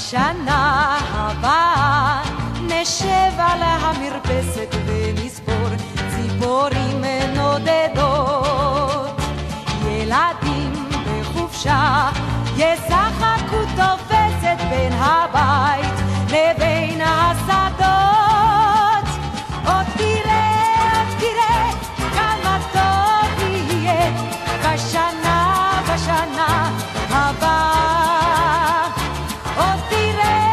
בשנה הבאה נשב על המרפסת ונספור ציפורים נודדות. ילדים בחופשה ישחקו תופסת בין הבית לבין השדות. עוד תראה כמה טוב יהיה בשנה הבאה. עוד תראה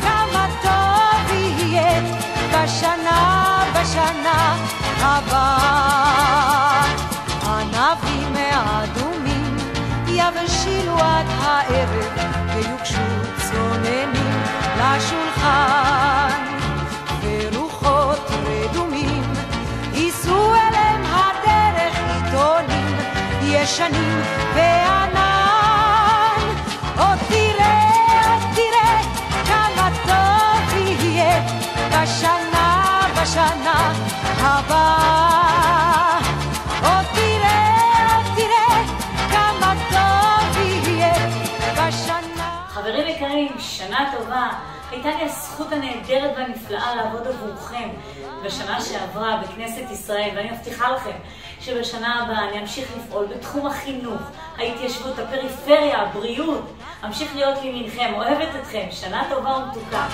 כמה טוב יהיה בשנה הבאה. ענבים האדומים יבשילו עד הערב ויוגשו צוננים לשולחן, ורוחות רדומים ייסעו אליהם הדרך עיתונים ישנים וענן. עוד תראה כמה טוב יהיה בשנה הבאה. עוד תראה כמה טוב יהיה בשנה. חברים יקרים, שנה טובה. הייתה לי הזכות הנהדרת והנפלאה לעבוד עבורכם בשנה שעברה בכנסת ישראל, ואני מבטיחה לכם שבשנה הבאה אני אמשיך לפעול בתחום החינוך, ההתיישבות, הפריפריה, הבריאות. אמשיך להיות לימינכם, אוהבת אתכם. שנה טובה ומתוקה.